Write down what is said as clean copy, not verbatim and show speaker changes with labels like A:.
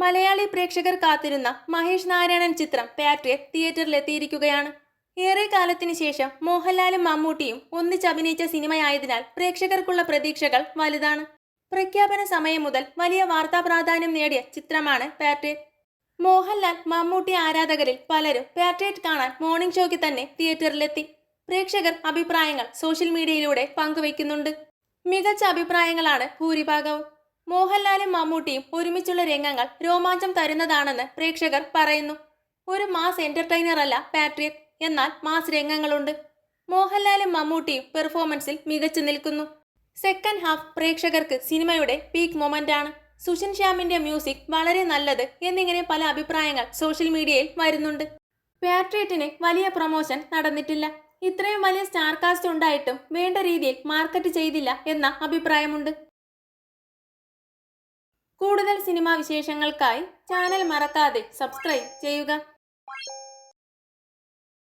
A: മലയാളി പ്രേക്ഷകർ കാത്തിരുന്ന മഹേഷ് നാരായണൻ ചിത്രം പാട്രിയറ്റ് തിയേറ്ററിലെത്തിയിരിക്കുകയാണ്. ഏറെ കാലത്തിനു ശേഷം മോഹൻലാലും മമ്മൂട്ടിയും ഒന്നിച്ചഭിനയിച്ച സിനിമയായതിനാൽ പ്രേക്ഷകർക്കുള്ള പ്രതീക്ഷകൾ വലുതാണ്. പ്രഖ്യാപന സമയം മുതൽ വലിയ വാർത്താ പ്രാധാന്യം നേടിയ ചിത്രമാണ് പാട്രിയറ്റ്. മോഹൻലാൽ മമ്മൂട്ടി ആരാധകരിൽ പലരും പാട്രിയറ്റ് കാണാൻ മോർണിംഗ് ഷോയ്ക്ക് തന്നെ തിയേറ്ററിലെത്തി. പ്രേക്ഷകർ അഭിപ്രായങ്ങൾ സോഷ്യൽ മീഡിയയിലൂടെ പങ്കുവയ്ക്കുന്നുണ്ട്. മികച്ച അഭിപ്രായങ്ങളാണ് ഭൂരിഭാഗവും. മോഹൻലാലും മമ്മൂട്ടിയും ഒരുമിച്ചുള്ള രംഗങ്ങൾ രോമാഞ്ചം തരുന്നതാണെന്ന് പ്രേക്ഷകർ പറയുന്നു. ഒരു മാസ് എന്റർടൈനർ അല്ല പാട്രിയറ്റ്, എന്നാൽ മാസ് രംഗങ്ങളുണ്ട്. മോഹൻലാലും മമ്മൂട്ടിയും പെർഫോമൻസിൽ മികച്ചു നിൽക്കുന്നു. സെക്കൻഡ് ഹാഫ് പ്രേക്ഷകർക്ക് സിനിമയുടെ പീക്ക് മൊമെന്റ് ആണ്. സുഷിൻ ശ്യാമിന്റെ മ്യൂസിക് വളരെ നല്ലത് എന്നിങ്ങനെ പല അഭിപ്രായങ്ങൾ സോഷ്യൽ മീഡിയയിൽ വരുന്നുണ്ട്. പാട്രിയറ്റിന് വലിയ പ്രൊമോഷൻ നടന്നിട്ടില്ല. ഇത്രയും വലിയ സ്റ്റാർ കാസ്റ്റ് ഉണ്ടായിട്ടും വേണ്ട രീതിയിൽ മാർക്കറ്റ് ചെയ്തില്ല എന്ന അഭിപ്രായമുണ്ട്. കൂടുതൽ സിനിമാ വിശേഷങ്ങൾക്കായി ചാനൽ മറക്കാതെ സബ്സ്ക്രൈബ് ചെയ്യുക.